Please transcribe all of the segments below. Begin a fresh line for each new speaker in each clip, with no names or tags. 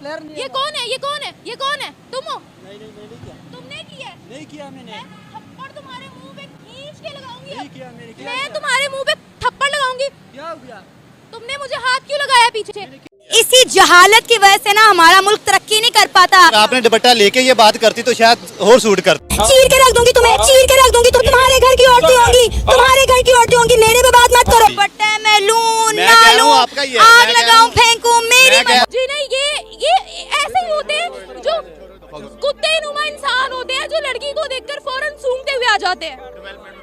Player नहीं है।
ये कौन है? ये कौन है? ये कौन है? तुम हो?
नहीं किया।
तुमने किया है?
नहीं किया मैंने।
मैं थप्पड़ तुम्हारे मुंह पे खींच के लगाऊंगी।
नहीं किया मैंने। क्या
मैं तुम्हारे मुंह पे थप्पड़ लगाऊंगी।
क्या हो गया?
तुमने मुझे हाथ क्यों लगाया पीछे?
इसी जहालत की वजह से ना हमारा मुल्क तरक्की नहीं कर पाता।
आपने दुपट्टा लेके ये बात करती तो शायद और सूट करती।
चीर के रख दूंगी तुम्हें, चीर के रख दूंगी। तुम तुम्हारे घर की औरतें होंगी, तुम्हारे घर की औरतें होंगी। मेरे पे बात मत करो। दुपट्टे में लूं
मैं
ना
कह रहा हूं
लूं,
आपका ये है,
आग
मैं कह रहा
लगाऊं
हूं।
फेंकूं, मेरी
मैं कह-
जी नहीं, ये ऐसे ही होते हैं जो कुत्ते नुमा इंसान होते हैं जो लड़की को देखकर फौरन सूंघते हुए आ जाते हैं।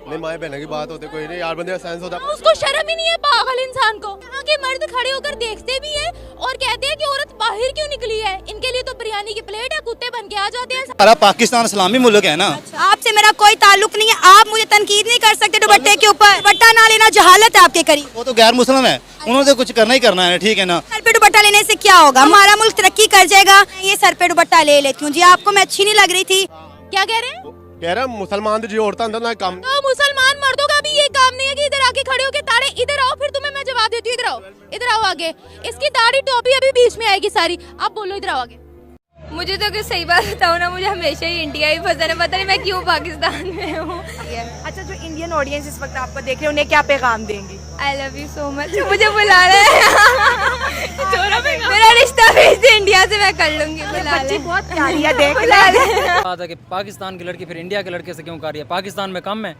नहीं माए बहन की बात होती कोई नहीं यार, बंदे का सेंस होता।
उसको शर्म ही नहीं है पागल इंसान को। यहाँ के मर्द खड़े होकर देखते भी हैं और कहते हैं कि औरत बाहर क्यों निकली है। इनके लिए तो बिरयानी की प्लेट है, कुत्ते बन के आ जाते हैं।
हमारा पाकिस्तान इस्लामी मुल्क है ना।
आपसे मेरा कोई ताल्लुक नहीं है। आप मुझे तनकीद नहीं कर सकते दुपट्टे के ऊपर। दुपट्टा ना लेना जहालत है आपके करीब।
वो तो गैर मुस्लिम है, उन्होंने तो कुछ करना ही करना है, ठीक है ना।
सर पे दुपट्टा लेने से क्या होगा? हमारा मुल्क तरक्की कर जाएगा। ये सर पे दुपट्टा ले लेती हूँ जी। आपको मैं अच्छी नहीं लग रही थी?
क्या कह रहे हैं?
कह रहा मुसलमान जो औरत अंदर ना काम।
तो मुसलमान मर्दों का भी ये काम नहीं है कि इधर आके खड़े होके ताड़े इधर आओ, फिर तुम्हें मैं जवाब देती हूँ। इधर आओ आगे। इसकी दाढ़ी टोपी अभी बीच में आएगी सारी। आप बोलो, इधर आओ आगे।
मुझे तो कुछ सही बात बताओ ना, मुझे हमेशा ही इंडिया ही पसंद है। पता नहीं मैं क्यों पाकिस्तान में हूँ।
अच्छा, जो इंडियन ऑडियंस इस वक्त आपको देख रहे हैं उन्हें क्या पैगाम देंगी?
I love you so much. मुझे बुला रहे हैं। मेरा रिश्ता भेज दे इंडिया से, मैं कर लूंगी। बुला
बच्ची
ले,
बहुत प्यारी है, देख
बुला ले।
बात है कि पाकिस्तान की लड़की फिर इंडिया के लड़के से क्यों कर रही है? पाकिस्तान में कम है।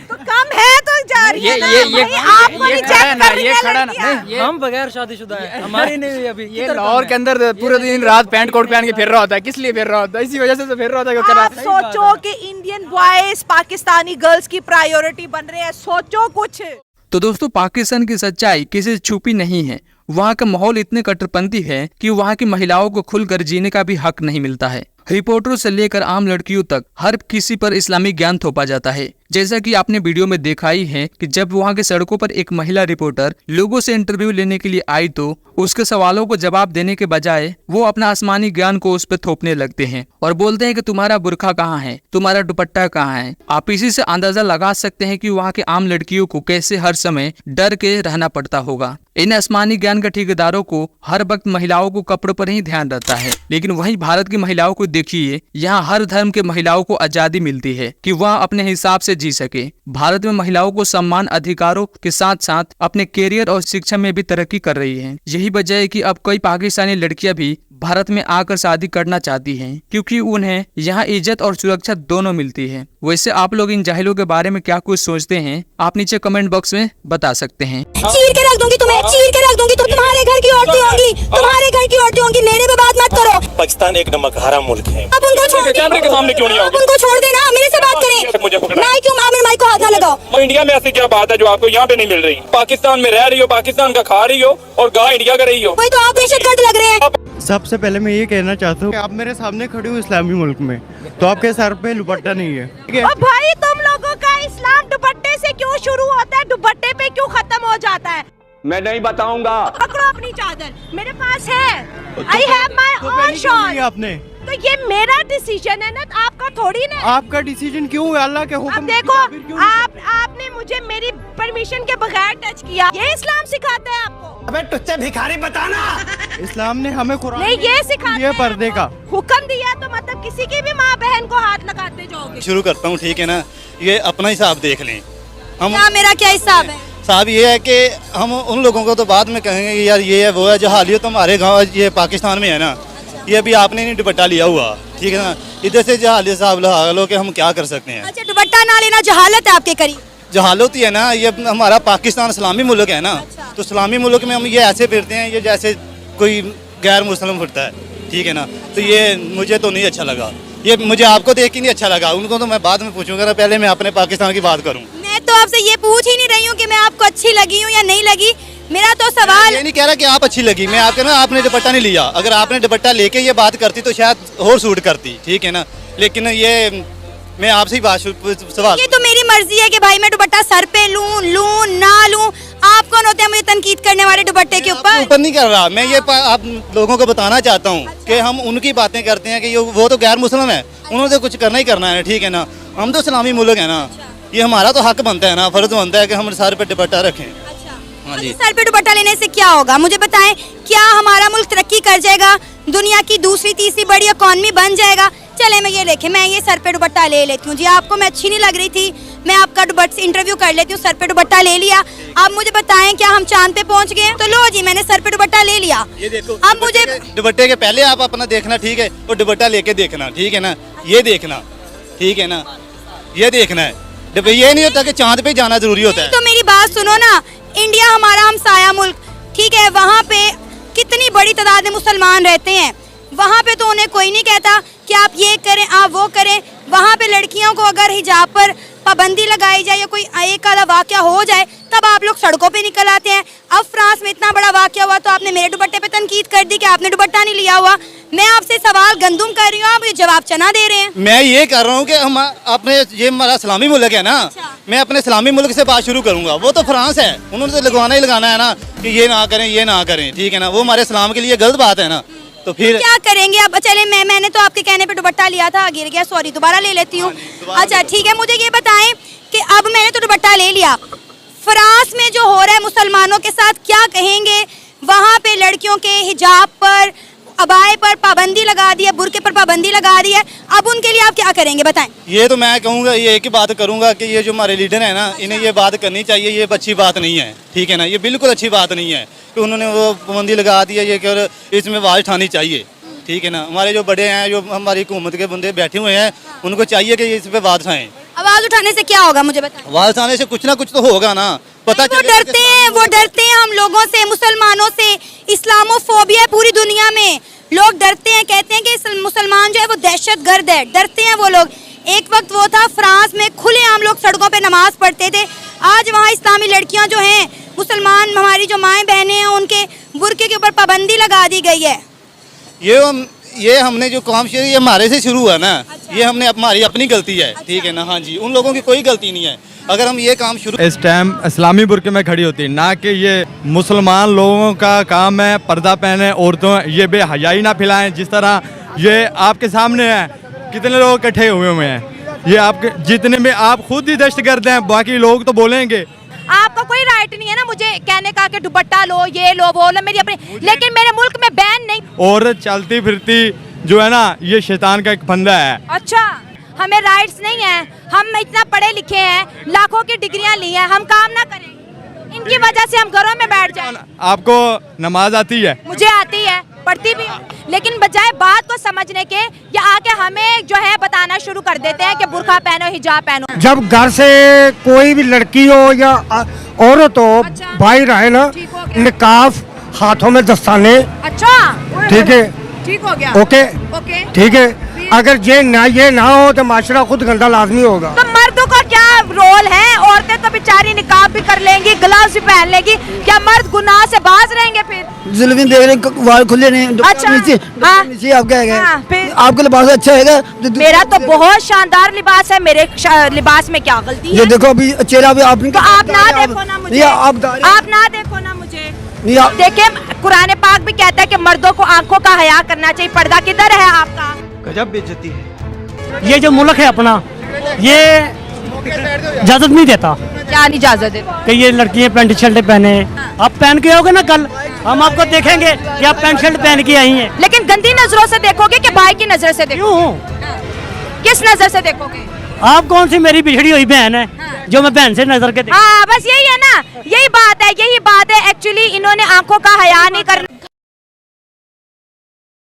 तो कम है तो जा रही है ना। भाई, आपको
ये
रिजेक्ट
खड़ा ना,
कर रही
ये
है
खड़ा ना।
लड़कियां।
नहीं, हम बगैर शादीशुदा है, हमारी नहीं हुई अभी।
ये लाहौर के अंदर पूरे दिन रात पैंट कोट पहन के फिर रहा होता है। किस लिए फिर रहा होता है? इसी वजह से तो फिर रहा होता है कि
आप सोचो कि इंडियन बॉयज पाकिस्तानी गर्ल्स की प्रायोरिटी बन रहे हैं। सोचो कुछ।
तो दोस्तों, पाकिस्तान की सच्चाई किसी से छुपी नहीं है। वहाँ का माहौल इतने कट्टरपंथी है कि वहाँ की महिलाओं को खुलकर जीने का भी हक नहीं मिलता है। रिपोर्टरों से लेकर आम लड़कियों तक हर किसी पर इस्लामी ज्ञान थोपा जाता है। जैसा कि आपने वीडियो में देखा ही है कि जब वहाँ के सड़कों पर एक महिला रिपोर्टर लोगों से इंटरव्यू लेने के लिए आई तो उसके सवालों को जवाब देने के बजाय वो अपना आसमानी ज्ञान को उस पर थोपने लगते हैं और बोलते हैं कि तुम्हारा बुरखा कहाँ है, तुम्हारा दुपट्टा कहाँ है। आप इसी से अंदाजा लगा सकते हैं कि वहाँ के आम लड़कियों को कैसे हर समय डर के रहना पड़ता होगा। इन आसमानी ज्ञान के ठेकेदारों को हर वक्त महिलाओं को कपड़ों पर ही ध्यान रहता है, लेकिन वहीं भारत की महिलाओं को देखिए, यहाँ हर धर्म के महिलाओं को आजादी मिलती है कि वह अपने हिसाब से जी सके। भारत में महिलाओं को सम्मान अधिकारों के साथ साथ अपने कैरियर और शिक्षा में भी तरक्की कर रही है। यही वजह है कि अब कई पाकिस्तानी लड़कियां भी भारत में आकर शादी करना चाहती हैं, क्योंकि उन्हें यहाँ इज्जत और सुरक्षा दोनों मिलती है। वैसे आप लोग इन जाहिलों के बारे में क्या कुछ सोचते हैं, आप नीचे कमेंट बॉक्स में बता सकते हैं।
चीर के रख दूंगी तुम्हें, चीर के रख दूंगी। तुम तुम्हारे घर की औरतें होंगी, तुम्हारे घर की औरतें होंगी। मेरे पे बात मत करो।
पाकिस्तान एक नमक हराम मुल्क है।
अब उनको छोड़
कैमरे के सामने क्यों नहीं आओगे?
उनको छोड़ देना, मेरे से बात करें।
मुझे पकड़ा।
माइक क्यों? आप मेरे माइक को हाथ ना लगाओ।
और इंडिया में ऐसी क्या बात है जो आपको यहाँ पे नहीं मिल रही? पाकिस्तान में रह रही हो, पाकिस्तान का खा रही हो और गाँव इंडिया का रही हो।
वही तो आप दहशतगर्द लग रहे हैं।
सबसे पहले मैं ये कहना चाहता हूँ कि आप मेरे सामने खड़े हो इस्लामी मुल्क में, तो आपके सर पे दुपट्टा नहीं है, ठीक है?
अब भाई, तुम लोगों का इस्लाम दुपट्टे से क्यों शुरू होता है, दुपट्टे पे क्यों खत्म हो जाता है?
मैं नहीं बताऊंगा।
पकड़ो अपनी चादर, मेरे पास है। I have my own shawl.
आपने
तो ये मेरा डिसीजन है ना, आपका थोड़ी ना।
आपका डिसीजन क्यों है? अल्लाह के हुक्म
अब देखो, आपने मुझे मेरी परमिशन के बगैर टच किया। ये इस्लाम सिखाता है आपको?
अबे टुच्चे भिखारी बताना। इस्लाम ने हमें कुरान
नहीं, ये सिखाता
ये
है
पर्दे का
हुक्म दिया, तो मतलब किसी की भी माँ बहन को हाथ लगाते जाओगे।
शुरू करता हूँ, ठीक है ना। ये अपना हिसाब देख लें। हम
क्या मेरा क्या हिसाब है?
साहब ये है कि हम उन लोगों को तो बाद में कहेंगे कि यार ये है वो है। जहालियत तो हमारे गाँव ये पाकिस्तान में है ना, ये अभी आपने नहीं दुपट्टा लिया हुआ, ठीक है ना। इधर से जहालियत साहब लगा लो कि हम क्या कर सकते हैं।
अच्छा, दुपट्टा ना लेना जहालत है आपके करीब?
जहालत ही है ना, ये हमारा पाकिस्तान इस्लामी मुल्क है ना। तो इस्लामी मुल्क में हम ये ऐसे फिरते हैं, ये जैसे कोई गैर मुस्लिम फिरता है, ठीक है ना। तो ये मुझे तो नहीं अच्छा लगा, ये मुझे आपको देख के नहीं अच्छा लगा। उनको तो मैं बाद में पूछूंगा, पहले मैं अपने पाकिस्तान की बात करूँ।
मैं तो आपसे ये पूछ ही नहीं रही हूँ कि मैं आपको अच्छी लगी हूँ या नहीं लगी। मेरा तो सवाल
ये नहीं कह रहा कि आप अच्छी लगी, मैं आपके ना आपने दुपट्टा नहीं लिया। अगर आपने दुपट्टा लेके ये बात करती तो शायद और सूट करती, ठीक है ना। लेकिन ये मैं आपसे ही बात सवाल,
ये तो मेरी मर्जी है कि भाई मैं दुपट्टा सर पे लूं ना लूं। आप कौन होते हैं मुझे तनकीद करने वाले दुपट्टे के ऊपर?
नहीं कर रहा मैं, ये आप लोगों को बताना चाहता हूँ कि हम उनकी बातें करते हैं कि वो तो गैर मुस्लिम है, उन्होंने तो कुछ करना ही करना है, ठीक है ना। हम तो इस्लामी मुल्क है ना, ये हमारा तो हक बनता है ना, फर्ज बनता है कि हम सर पे दुपट्टा रखें।
हाँ जी। सर पे दुपट्टा लेने से क्या होगा? मुझे बताएं, क्या हमारा मुल्क तरक्की कर जाएगा? दुनिया की दूसरी तीसरी बड़ी इकॉनमी बन जाएगा। चले मैं ये देखे, मैं ये सर पे दुपट्टा ले लेती हूँ जी। आपको मैं अच्छी नहीं लग रही थी, मैं आपका दुपट्टा इंटरव्यू कर लेती हूँ, सर पे दुपट्टा ले लिया। आप मुझे बताएं क्या हम चांद पे पहुंच गए? तो लो जी, मैंने सर पे दुपट्टा ले लिया।
ये देखो,
अब मुझे
दुपट्टे के पहले आप अपना देखना, ठीक है, और दुपट्टा लेके देखना, ठीक है ना, ये देखना, ठीक है ना, ये देखना है। ये नहीं होता कि चांद पे जाना जरूरी होता है।
तो मेरी बात सुनो ना, इंडिया हमारा हमसाया मुल्क, ठीक है, वहाँ पे कितनी बड़ी तादाद में मुसलमान रहते हैं, वहाँ पे तो उन्हें कोई नहीं कहता कि आप ये करें आप वो करें। वहाँ पे लड़कियों को अगर हिजाब पर पाबंदी लगाई जाए या कोई एक आधा वाकया हो जाए तब आप लोग सड़कों पे निकल आते हैं। अब फ्रांस में इतना बड़ा वाकया हुआ तो आपने मेरे दुपट्टे पे तनकीद कर दी कि आपने दुपट्टा नहीं लिया हुआ। मैं आपसे सवाल गंदुम कर रही हूँ, आप ये जवाब चना दे रहे हैं।
मैं ये कर रहा हूँ कि हम अपने, ये हमारा इस्लामी मुल्क है ना, मैं अपने इस्लामी मुल्क से बात शुरू करूंगा। वो तो फ्रांस है, उन्होंने तो लगवाना ही लगाना है ना कि ये ना करें ये ना करें, ठीक है ना, वो हमारे इस्लाम के लिए गलत बात है ना। तो फिर
क्या करेंगे अब? चले मैंने तो आपके कहने पे दुपट्टा लिया था, गिर गया, सॉरी, दोबारा ले लेती हूँ। अच्छा ठीक है, मुझे ये बताएं कि अब मैंने तो दुपट्टा ले लिया, फ्रांस में जो हो रहा है मुसलमानों के साथ क्या कहेंगे? वहाँ पे लड़कियों के हिजाब पर, अबाए पर पाबंदी लगा दी है, बुरके पर पाबंदी लगा दी है, अब उनके लिए आप क्या करेंगे बताएं?
ये तो मैं कहूँगा, ये एक ही बात करूँगा कि ये जो हमारे लीडर है ना, इन्हें ये बात करनी चाहिए। ये अच्छी बात नहीं है, ठीक है ना, ये बिल्कुल अच्छी बात नहीं है कि उन्होंने वो पाबंदी लगा दी है। ये कर इसमें आवाज़ उठानी चाहिए, ठीक है ना। हमारे जो बड़े हैं, जो हमारी हुकूमत के बंदे बैठे हुए हैं, उनको चाहिए कि इस पे आवाज़ उठाएं।
आवाज उठाने से क्या होगा मुझे बताएं?
आवाज़ उठाने से कुछ ना कुछ तो होगा ना, पता
वो डरते हैं, वो डरते हैं हम लोगों से, मुसलमानों से। इस्लामोफोबिया है पूरी दुनिया में, लोग डरते हैं, कहते हैं कि मुसलमान जो है वो दहशतगर्द है, डरते हैं वो लोग। एक वक्त वो था फ्रांस में खुलेआम लोग सड़कों पे नमाज पढ़ते थे, आज वहाँ इस्लामी लड़कियाँ जो हैं, मुसलमान हमारी जो माएँ बहनें हैं, उनके बुरके के ऊपर पाबंदी लगा दी गई है।
ये हमने जो काम शुरू, ये हमारे से शुरू हुआ ना। अच्छा। ये हमने हमारी अपनी गलती है, ठीक है ना। हाँ जी, उन लोगों की कोई गलती नहीं है। अगर हम ये काम शुरू,
इस टाइम इस्लामी बुरके में खड़ी होती है, ना कि ये मुसलमान लोगों का काम है पर्दा पहने, औरतों ये बेहयाई ना फैलाएं। जिस तरह ये आपके सामने है, कितने लोग इकट्ठे हुए हैं, ये आपके जितने में आप खुद ही दहशतगर्द हैं, बाकी लोग तो बोलेंगे।
आपका कोई राइट नहीं है ना मुझे कहने का कि दुपट्टा लो, ये लो, वो लो, मेरी अपनी, लेकिन मेरे मुल्क में बैन नहीं।
और चलती फिरती जो है ना, ये शैतान का एक फंदा है।
अच्छा, हमें राइट्स नहीं है, हम इतना पढ़े लिखे हैं, लाखों की डिग्रियां ली हैं, हम काम ना करें, इनकी वजह से हम घरों में बैठ जाएं।
आपको नमाज आती है?
मुझे आती है, पढ़ती भी, लेकिन बजाय बात को समझने के या आके हमें जो है बताना शुरू कर देते हैं कि बुर्का पहनो, हिजाब पहनो।
जब घर से कोई भी लड़की हो या औरत हो,
अच्छा।
बाहर आए ना, निकाफ, हाथों में दस्ताने,
अच्छा
ठीक है,
ठीक हो गया,
ओके
ओके,
ठीक है। अगर ये ना हो तो माशरा खुद गंदा लाजमी होगा।
तो मर्दों का क्या रोल है? औरतें तो बेचारी निकाब भी कर लेंगी, ग्लव्स भी पहन लेंगी, क्या मर्द गुनाह से बाज रहेंगे फिर?
जुल्मी देख रहे, वाल खुले नहीं,
अच्छा, हाँ,
आप क्या
हाँ, फिर
आपका लिबास अच्छा है?
मेरा तो बहुत शानदार लिबास है, मेरे लिबास में क्या गलती है?
ये देखो अभी चेहरा भी आप
तो आप ना देखो ना मुझे, आप ना देखो ना मुझे। देखिए, कुरान पाक भी कहता है कि मर्दों को आंखों का हया करना चाहिए। पर्दा किधर है आपका?
गजब बेइज्जती है।
ये जो मुल्क है अपना, ये इजाजत नहीं देता
क्या नहीं इजाजत देता
कि ये लड़कियां पैंट शर्ट पहने। आप पहन के आओगे ना कल, हम आपको देखेंगे कि आप पैंट शर्ट पहन के आई हैं।
लेकिन गंदी नजरों से देखोगे कि भाई की नजर से देखोगे? किस नजर से देखोगे?
आप कौन सी मेरी बिछड़ी हुई बहन है जो मैं बहन से नजर के
हाँ, बस यही है ना, यही बात है, यही बात है। एक्चुअली इन्होंने आंखों का हया नहीं कर